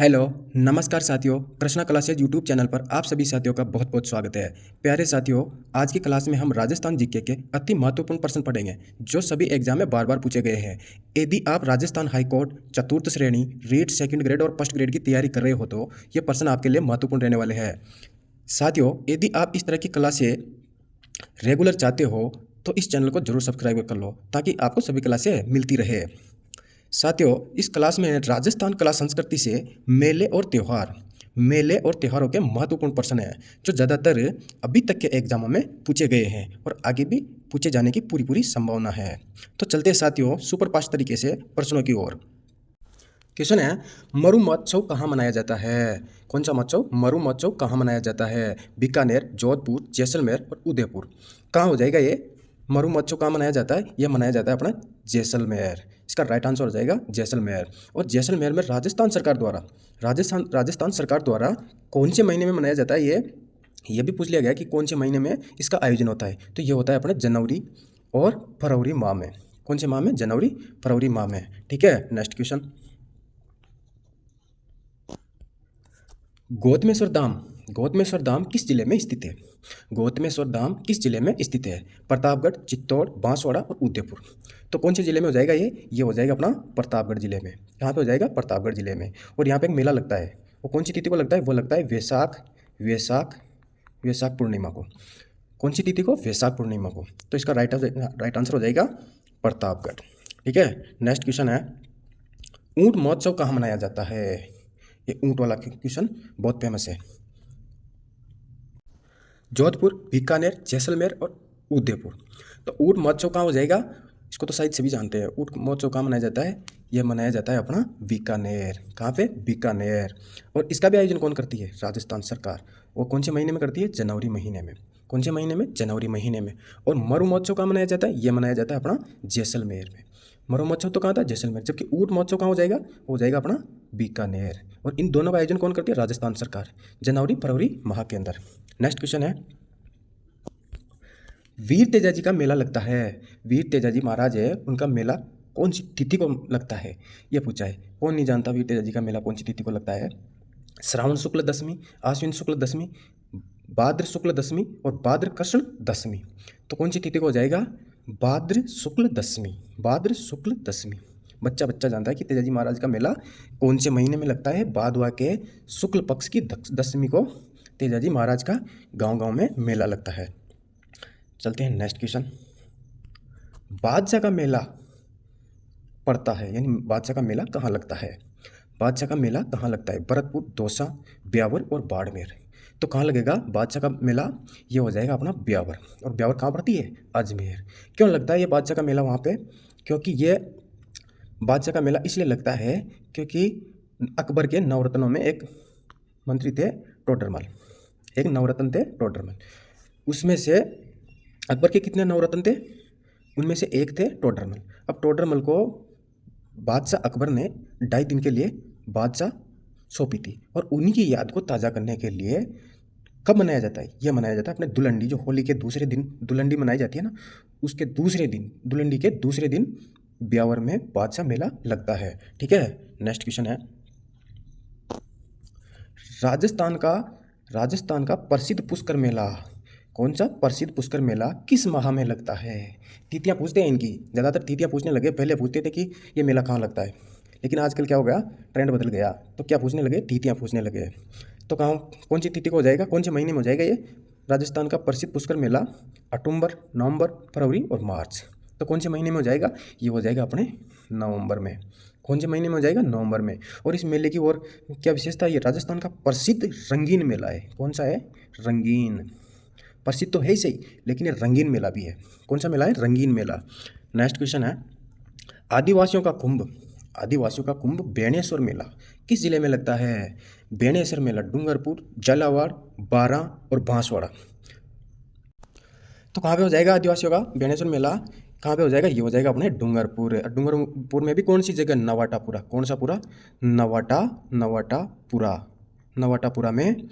Hello, नमस्कार साथियों। Krishna classes YouTube channel पर आप सभी साथियों का बहुत बहुत स्वागत है। प्यारे साथियों, आज की क्लास में हम राजस्थान जीके के अति महत्वपूर्ण प्रश्न पढ़ेंगे जो सभी एग्जाम में बार बार पूछे गए हैं। यदि आप राजस्थान हाईकोर्ट चतुर्थ श्रेणी रीट सेकंड ग्रेड और फर्स्ट ग्रेड की तैयारी कर रहे हो तो ये प्रश्न आपके लिए महत्वपूर्ण रहने वाले हैं। साथियों, यदि आप इस तरह की क्लासें रेगुलर चाहते हो तो इस चैनल को जरूर सब्सक्राइब कर लो ताकि आपको सभी क्लासें मिलती रहे। साथियों, इस क्लास में राजस्थान कला संस्कृति से मेले और त्योहारों के महत्वपूर्ण प्रश्न हैं जो ज़्यादातर अभी तक के एग्जामों में पूछे गए हैं और आगे भी पूछे जाने की पूरी पूरी संभावना है। तो चलते हैं साथियों सुपर फास्ट तरीके से प्रश्नों की ओर। क्वेश्चन है, मरु महोत्सव कहाँ मनाया जाता है? कौन सा महोत्सव? मरु महोत्सव कहाँ मनाया जाता है? बीकानेर, जोधपुर, जैसलमेर और उदयपुर। कहाँ हो जाएगा ये? मरु महोत्सव कहाँ मनाया जाता है? यह मनाया जाता है अपना जैसलमेर। इसका राइट आंसर हो जाएगा जैसलमेर। और जैसलमेर में राजस्थान सरकार द्वारा कौन से महीने में मनाया जाता है ये भी पूछ लिया गया कि कौन से महीने में इसका आयोजन होता है। तो ये होता है अपने जनवरी और फरवरी माह में। कौन से माह में? जनवरी फरवरी माह में। ठीक है, नेक्स्ट क्वेश्चन। गौतमेश्वर धाम किस जिले में स्थित है? गौतमेश्वर धाम किस जिले में स्थित है? प्रतापगढ़, चित्तौड़, बांसवाड़ा और उदयपुर। तो कौन से जिले में हो जाएगा ये हो जाएगा अपना प्रतापगढ़ जिले में। कहाँ पे हो जाएगा? प्रतापगढ़ जिले में। और यहाँ पे एक मेला लगता है, वो कौन सी तिथि को लगता है? वो लगता है वैशाख पूर्णिमा को। कौन सी तिथि को? वैशाख पूर्णिमा को। तो इसका राइट आंसर हो जाएगा प्रतापगढ़। ठीक है, नेक्स्ट क्वेश्चन है, ऊंट महोत्सव कहाँ मनाया जाता है? ये ऊंट वाला क्वेश्चन बहुत फेमस है। जोधपुर, बीकानेर, जैसलमेर और उदयपुर। तो ऊंट महोत्सव कहाँ हो जाएगा? इसको तो शायद सभी जानते हैं। ऊंट महोत्सव कहाँ मनाया जाता है? यह मनाया जाता है अपना बीकानेर। कहाँ पे? बीकानेर। और इसका भी आयोजन कौन करती है? राजस्थान सरकार। वो कौन से महीने में करती है? जनवरी महीने में। कौन से महीने में? जनवरी महीने में। और मरु महोत्सव कहाँ मनाया जाता है? यह मनाया जाता है अपना जैसलमेर में। मरु महोत्सव तो कहाँ था? जैसलमेर। जबकि ऊंट महोत्सव कहाँ हो जाएगा? हो जाएगा अपना बीकानेर। और इन दोनों का आयोजन कौन करती है? राजस्थान सरकार, जनवरी फरवरी माह के अंदर। नेक्स्ट क्वेश्चन है, वीर तेजाजी का मेला लगता है। वीर तेजाजी महाराज है, उनका मेला कौन सी तिथि को लगता है? ये पूछा है। कौन नहीं जानता वीर तेजाजी का मेला कौन सी तिथि को लगता है? श्रावण शुक्ल दशमी, आश्विन शुक्ल दशमी, भाद्र शुक्ल दशमी और भाद्र कृष्ण दशमी। तो कौन सी तिथि को हो जाएगा? भाद्र शुक्ल दशमी। भाद्र शुक्ल दशमी। बच्चा जानता है कि तेजाजी महाराज का मेला कौन से महीने में लगता है? भादवा के शुक्ल पक्ष की दशमी को तेजाजी महाराज का गांव में मेला लगता है। चलते हैं नेक्स्ट क्वेश्चन। बादशाह का मेला पड़ता है, यानी बादशाह का मेला कहाँ लगता है? बादशाह का मेला कहाँ लगता है? भरतपुर, दौसा, ब्यावर और बाड़मेर। तो कहाँ लगेगा बादशाह का मेला? ये हो जाएगा अपना ब्यावर। और ब्यावर कहाँ पड़ती है? अजमेर। क्यों लगता है ये बादशाह का मेला वहाँ पे? क्योंकि ये बादशाह का मेला इसलिए लगता है क्योंकि अकबर के नवरत्नों में एक मंत्री थे टोडरमल। एक नवरत्न थे टोडरमल। उसमें से अकबर के कितने नवरत्न थे? उनमें से एक थे टोडरमल। अब टोडरमल को बादशाह अकबर ने 2.5 दिन के लिए बादशाह सौंपी थी और उन्हीं की याद को ताज़ा करने के लिए कब मनाया जाता है? यह मनाया जाता है अपने दुलंडी, जो होली के दूसरे दिन दुलंडी मनाई जाती है ना, उसके दूसरे दिन, दुलंडी के दूसरे दिन ब्यावर में बादशाह मेला लगता है। ठीक है, नेक्स्ट क्वेश्चन है, राजस्थान का प्रसिद्ध पुष्कर मेला, कौन सा प्रसिद्ध पुष्कर मेला किस माह में लगता है? तिथियाँ पूछते हैं इनकी, ज़्यादातर तिथियाँ पूछने लगे। पहले पूछते थे कि ये मेला कहाँ लगता है, लेकिन आजकल क्या हो गया, ट्रेंड बदल गया, तो क्या पूछने लगे? तिथियाँ पूछने लगे। तो कौन सी तिथि को हो जाएगा? कौन से महीने में हो जाएगा ये राजस्थान का प्रसिद्ध पुष्कर मेला? अक्टूबर, नवंबर, फरवरी और मार्च। तो कौन से महीने में हो जाएगा? ये हो जाएगा अपने नवंबर में। कौन से महीने में हो जाएगा? नवंबर में। और इस मेले की और क्या विशेषता है? ये राजस्थान का प्रसिद्ध रंगीन मेला है। कौन सा है? रंगीन। प्रसिद्ध तो है ही सही, लेकिन ये रंगीन मेला भी है। कौन सा मेला है? रंगीन मेला। नेक्स्ट क्वेश्चन है, आदिवासियों का कुंभ बेणेश्वर मेला किस जिले में लगता है? बेणेश्वर मेला डूंगरपुर, झालावाड़, बारां और बांसवाड़ा। तो कहाँ पे हो जाएगा आदिवासियों का बेणेश्वर मेला? कहाँ पे हो जाएगा? ये हो जाएगा अपने डूंगरपुर। डूंगरपुर में भी कौन सी जगह? नवाटापुरा। कौन सा पुरा? नवाटापुरा में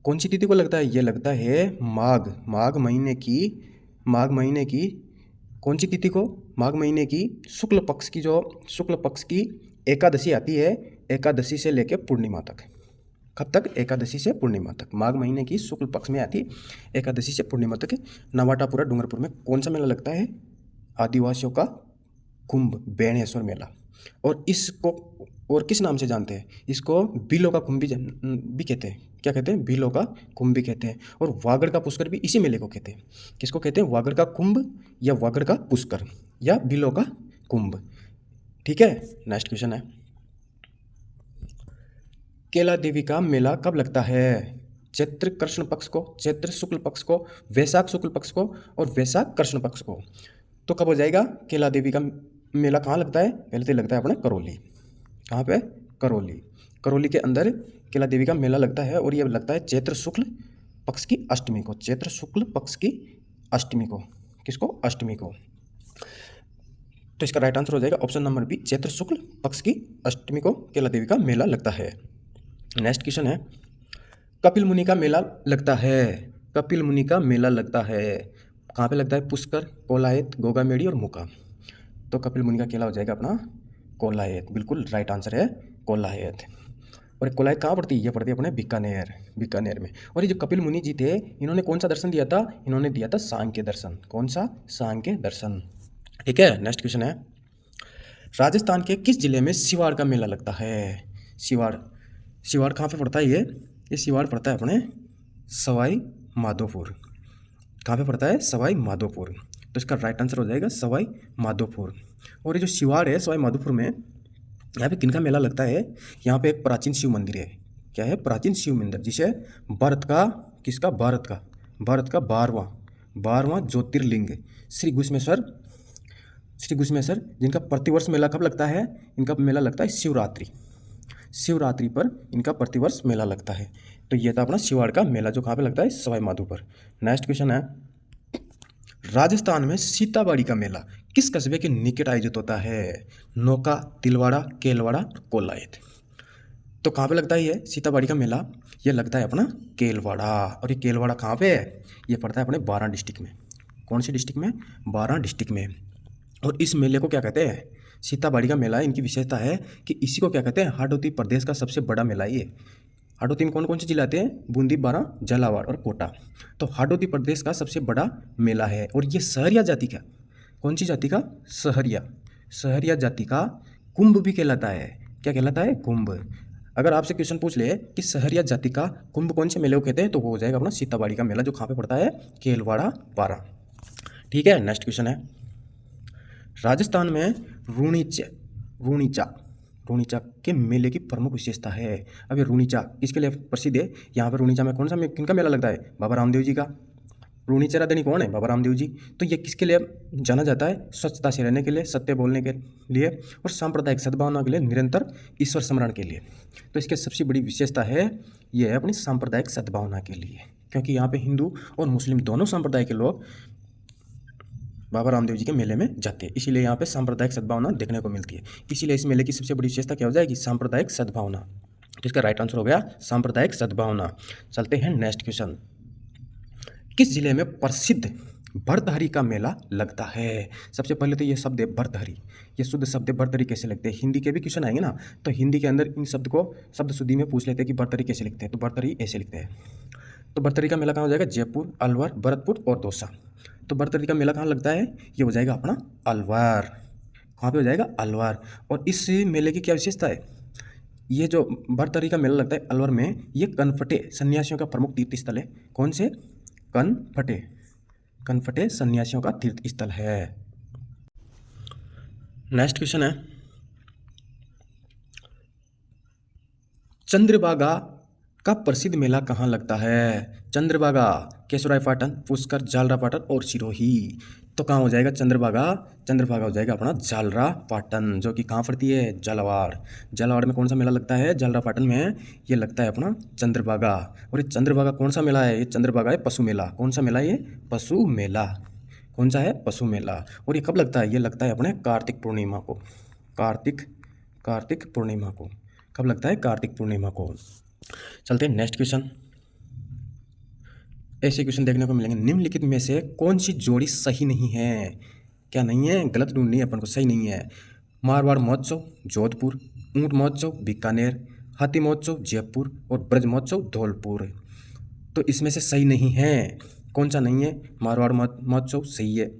कौन सी तिथि को लगता है? ये लगता है माघ महीने की कौन सी तिथि को? माघ महीने की शुक्ल पक्ष की एकादशी आती है, एकादशी से लेकर पूर्णिमा तक। कब तक? एकादशी से पूर्णिमा तक। माघ महीने की शुक्ल पक्ष में आती एकादशी से पूर्णिमा तक नवाटापुरा डूंगरपुर में कौन सा मेला लगता है? आदिवासियों का कुंभ, बेणेश्वर मेला। और इसको और किस नाम से जानते हैं? इसको भीलों का कुंभ भी कहते हैं। क्या कहते हैं? भीलों का कुंभ भी कहते हैं। और वागड़ का पुष्कर भी इसी मेले को कहते हैं। किसको कहते हैं? वागड़ का कुंभ या वागड़ का पुष्कर या भीलों का कुंभ। ठीक है, नेक्स्ट क्वेश्चन है, केला देवी का मेला कब लगता है? चैत्र कृष्ण पक्ष को, चैत्र शुक्ल पक्ष को, वैशाख शुक्ल पक्ष को और वैशाख कृष्ण पक्ष को। तो कब हो जाएगा? केला देवी का मेला कहाँ लगता है? पहले तो लगता है अपना करौली। कहाँ पे? करौली। करौली के अंदर केला देवी का मेला लगता है और ये लगता है चैत्र शुक्ल पक्ष की अष्टमी को। चैत्र शुक्ल पक्ष की अष्टमी को। किसको? अष्टमी को। तो इसका राइट आंसर हो जाएगा ऑप्शन नंबर बी, चैत्र शुक्ल पक्ष की अष्टमी को केला देवी का मेला लगता है। नेक्स्ट क्वेश्चन है, कपिल मुनि का मेला लगता है। कपिल मुनि का मेला लगता है कहाँ पे लगता है? पुष्कर, कोलायत, गोगामेड़ी और मुका। तो कपिल मुनि का केला हो जाएगा अपना कोलायत। बिल्कुल राइट आंसर है कोलायत। और कोलायत कहाँ पड़ती है? ये पड़ती है अपने बीकानेर, बीकानेर में। और ये जो कपिल मुनि जी थे, इन्होंने कौन सा दर्शन दिया था? इन्होंने दिया था सांख्य दर्शन। कौन सा? सांख्य दर्शन। ठीक है, नेक्स्ट क्वेश्चन है, राजस्थान के किस जिले में सिवाड़ का मेला लगता है? सिवाड़, सिवाड़ कहाँ पे पड़ता है? ये सिवाड़ पड़ता है अपने सवाई माधोपुर। कहाँ पे पड़ता है? सवाई माधोपुर। तो इसका राइट आंसर हो जाएगा सवाई माधोपुर। और ये जो सिवाड़ है सवाई माधोपुर में, यहाँ पे किनका मेला लगता है? यहाँ पे एक प्राचीन शिव मंदिर है। क्या है? प्राचीन शिव मंदिर, जिसे भारत का, किसका? भारत का 12वां ज्योतिर्लिंग श्री घुश्मेश्वर, जिनका प्रतिवर्ष मेला कब लगता है? इनका मेला लगता है शिवरात्रि। शिवरात्रि पर इनका प्रतिवर्ष मेला लगता है। तो ये था अपना सिवाड़ का मेला जो कहाँ पे लगता है? सवाई माधोपुर। नेक्स्ट क्वेश्चन है, राजस्थान में सीताबाड़ी का मेला किस कस्बे के निकट आयोजित होता है? नौका, तिलवाड़ा, केलवाड़ा, कोलायत। तो कहाँ पे लगता है ये सीताबाड़ी का मेला? ये लगता है अपना केलवाड़ा। और ये केलवाड़ा कहाँ पे है? ये पड़ता है अपने बारां डिस्ट्रिक्ट में। कौन सी डिस्ट्रिक्ट में? बारां डिस्ट्रिक्ट में। और इस मेले को क्या कहते हैं? सीताबाड़ी का मेला। इनकी विशेषता है कि इसी को क्या कहते हैं? हाडोती प्रदेश का सबसे बड़ा मेला ये। हाडोती में कौन कौन से जिले आते हैं? बूंदी, बारां, झालावाड़ और कोटा। तो हाडोती प्रदेश का सबसे बड़ा मेला है। और ये सहरिया जाति का, कौन सी जाति का? सहरिया जाति का कुंभ भी कहलाता है। क्या कहलाता है? कुंभ। अगर आपसे क्वेश्चन पूछ ले कि सहरिया जाति का कुंभ कौन से मेले को कहते हैं, तो वो हो जाएगा अपना सीताबाड़ी का मेला जो कहाँ पे पड़ता है? केलवाड़ा, बारां। ठीक है, नेक्स्ट क्वेश्चन है, राजस्थान में रूणीचा के मेले की प्रमुख विशेषता है। अब ये रूणीचा किसके लिए प्रसिद्ध है? यहाँ पर रूणीचा में कौन सा किनका मेला लगता है? बाबा रामदेव जी का। रूणीचरा धनी कौन है? बाबा रामदेव जी। तो ये किसके लिए जाना जाता है? स्वच्छता से रहने के लिए, सत्य बोलने के लिए और सांप्रदायिक सद्भावना के लिए, निरंतर ईश्वर स्मरण के लिए। तो इसकी सबसे बड़ी विशेषता है ये है अपनी सांप्रदायिक सद्भावना के लिए, क्योंकि यहाँ पे हिंदू और मुस्लिम दोनों संप्रदाय के लोग बाबा रामदेव जी के मेले में जाते हैं। इसीलिए यहाँ पे सांप्रदायिक सद्भावना देखने को मिलती है। इसीलिए इस मेले की सबसे बड़ी विशेषता क्या हो जाएगी? सांप्रदायिक सद्भावना। तो इसका राइट आंसर हो गया सांप्रदायिक सद्भावना। चलते हैं नेक्स्ट क्वेश्चन, किस जिले में प्रसिद्ध भरतहरी का मेला लगता है? सबसे पहले तो ये शब्द है भरतहरी, ये शुद्ध शब्द है। भरतहरी कैसे लिखते हैं? हिंदी के भी क्वेश्चन आएंगे ना, तो हिंदी के अंदर इन शब्द को शब्द शुद्धि में पूछ लेते हैं कि भरतहरी कैसे लिखते हैं। तो भरतहरी ऐसे लिखते हैं। तो भरतहरी का मेला कहाँ हो जाएगा? जयपुर, अलवर, भरतपुर और दौसा। तो भरतहरी का मेला कहाँ लगता है? ये हो जाएगा अपना अलवर। कहाँ पे हो जाएगा? अलवर। और इस मेले की क्या विशेषता है? ये जो भरतहरी का मेला लगता है अलवर में, ये कनफटे सन्यासियों का प्रमुख तीर्थ स्थल है। कौन से? कनफटे सन्यासियों का तीर्थ स्थल है। नेक्स्ट क्वेश्चन है, चंद्रभागा का प्रसिद्ध मेला कहाँ लगता है? चंद्रभागा केशवरायपाटन, पुष्कर, झालरापाटन और सिरोही। तो कहाँ हो जाएगा चंद्रभागा? चंद्रभागा हो जाएगा अपना झालरापाटन, जो कि कहाँ पड़ती है? झालावाड़। झालावाड़ में कौन सा मेला लगता है? झालरापाटन में ये लगता है अपना चंद्रभागा। और ये चंद्रभागा कौन सा मेला है? ये चंद्रभागा है पशु मेला। कौन सा मेला है ये? पशु मेला। कौन सा है? पशु मेला। और ये कब लगता है? ये लगता है अपने कार्तिक पूर्णिमा को। कार्तिक पूर्णिमा को। कब लगता है? कार्तिक पूर्णिमा को। चलते हैं नेक्स्ट क्वेश्चन। ऐसे क्वेश्चन देखने को मिलेंगे, निम्नलिखित में से कौन सी जोड़ी सही नहीं है? क्या नहीं है? गलत ढूंढनी है अपन को, सही नहीं है। मारवाड़ महोत्सव जोधपुर, ऊंट महोत्सव बीकानेर, हाथी महोत्सव जयपुर और ब्रज महोत्सव धौलपुर। तो इसमें से सही नहीं है, कौन सा नहीं है? मारवाड़ महोत्सव सही है,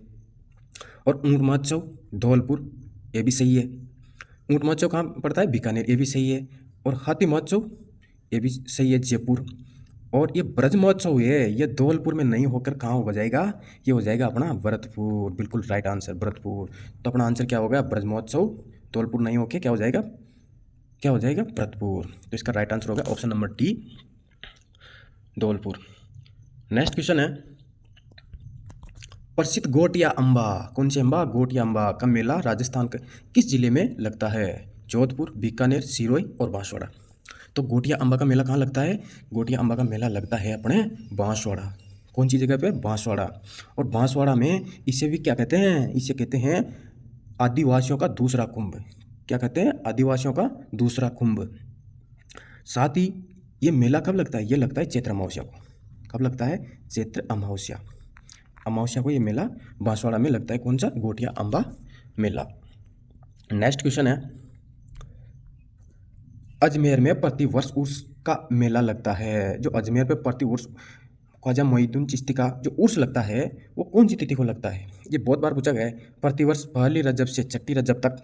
और ऊंट महोत्सव धौलपुर ये भी सही है। ऊंट महोत्सव कहाँ पड़ता है? बीकानेर, ये भी सही है। और हाथी महोत्सव ये भी सही है, जयपुर। और ये ब्रज महोत्सव है, ये धौलपुर में नहीं होकर कहाँ हो जाएगा? ये हो जाएगा अपना भरतपुर। बिल्कुल राइट आंसर, भरतपुर। तो अपना आंसर क्या होगा? ब्रज महोत्सव। धौलपुर नहीं होके क्या हो जाएगा? क्या हो जाएगा? भरतपुर। तो इसका राइट आंसर होगा option number D, Dholpur. Next question है, प्रसिद्ध गोटिया अम्बा, कौन सी अम्बा? गोटिया अम्बा का मेला राजस्थान के किस जिले में लगता है? जोधपुर, बीकानेर, सिरोही और बांसवाड़ा। तो गोटिया अम्बा का मेला कहाँ लगता है? गोटिया अम्बा का मेला लगता है अपने बांसवाड़ा। कौन सी जगह पे? बांसवाड़ा। और बांसवाड़ा में इसे भी क्या कहते हैं? इसे कहते हैं आदिवासियों का दूसरा कुंभ। क्या कहते हैं? आदिवासियों का दूसरा कुंभ। साथ ही ये मेला कब लगता है? ये लगता है चैत्र अमावस्या को। कब लगता है? चैत्र अमावस्या। अमावस्या को ये मेला बांसवाड़ा में लगता है। कौन सा? गोटिया अम्बा मेला। नेक्स्ट क्वेश्चन है, अजमेर में प्रतिवर्ष उर्स का मेला लगता है। जो अजमेर पे प्रतिवर्ष ख्वाजा मोइनुद्दीन चिश्ती का जो उर्स लगता है वो कौन सी तिथि को लगता है? ये बहुत बार पूछा गया है। प्रतिवर्ष पहली रजब से छठी रजब तक,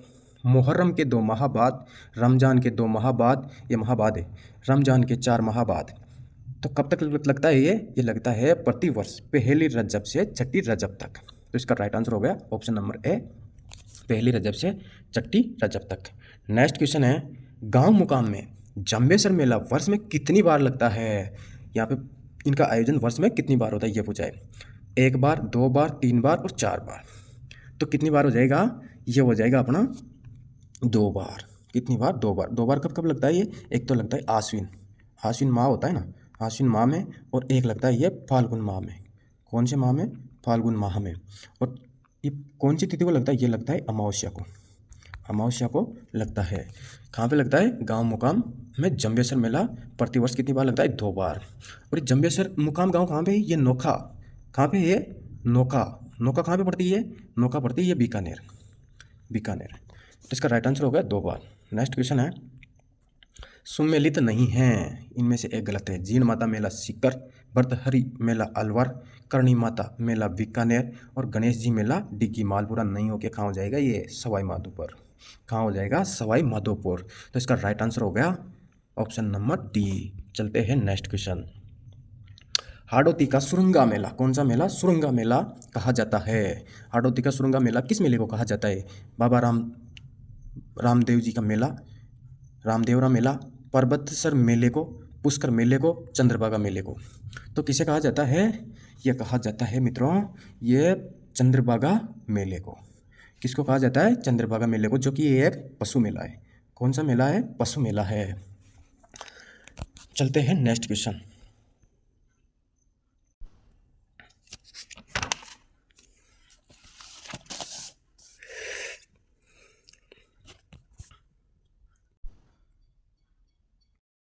मुहर्रम के 2 माह बाद, रमजान के 2 माह बाद, ये माह बाद है, रमजान के 4 माह बाद। तो कब तक लगता है ये लगता है प्रतिवर्ष पहली रजब से छठी रजब तक। तो इसका राइट आंसर हो गया ऑप्शन नंबर ए, पहली रजब से छठी रजब तक। नेक्स्ट क्वेश्चन है, गांव मुकाम में जंबेसर मेला वर्ष में कितनी बार लगता है? यहाँ पे इनका आयोजन वर्ष में कितनी बार होता है ये पूछा है। 1 बार, 2 बार, 3 बार और 4 बार। तो कितनी बार हो जाएगा? ये हो जाएगा अपना 2 बार। कितनी बार? 2 बार। 2 बार कब कब लगता है ये? एक तो लगता है आश्विन माह होता है ना, आश्विन माह में, और एक लगता है ये फाल्गुन माह में। कौन से माह में? फाल्गुन माह में। और ये कौन सी तिथि को लगता है? ये लगता है अमावस्या को। अमावस्या को लगता है। कहाँ पे लगता है? गांव मुकाम में जंबेसर मेला प्रतिवर्ष कितनी बार लगता है? 2 बार। और ये जंबेसर मुकाम गांव कहाँ पे है? ये नोखा। कहाँ पे है? नोखा। नोखा कहाँ पे पड़ती है? नोखा पड़ती है बीकानेर। तो इसका राइट आंसर होगा 2 बार। नेक्स्ट क्वेश्चन है, सुमेलित नहीं है, इनमें से एक गलत है। जीण माता मेला सीकर, भर्तहरि मेला अलवर, करणी माता मेला बीकानेर और गणेश जी मेला डिग्गी मालपुरा नहीं होके कहाँ हो जाएगा? ये सवाई माधोपुर। कहाँ हो जाएगा? सवाई माधोपुर। तो इसका राइट आंसर हो गया ऑप्शन नंबर डी। चलते हैं नेक्स्ट क्वेश्चन, हाड़ौती का सुरंगा मेला, कौन सा मेला? सुरंगा मेला कहा जाता है। हाड़ौती का सुरंगा मेला किस मेले को कहा जाता है? बाबा रामदेव जी का मेला, रामदेवरा मेला, पर्वतसर मेले को, पुष्कर मेले को, चंद्रभागा मेले को। तो किसे कहा जाता है? यह कहा जाता है मित्रों, ये चंद्रभागा मेले को। किसको कहा जाता है? चंद्रभागा मेले को, जो कि एक पशु मेला है। कौन सा मेला है? पशु मेला है। चलते हैं नेक्स्ट क्वेश्चन,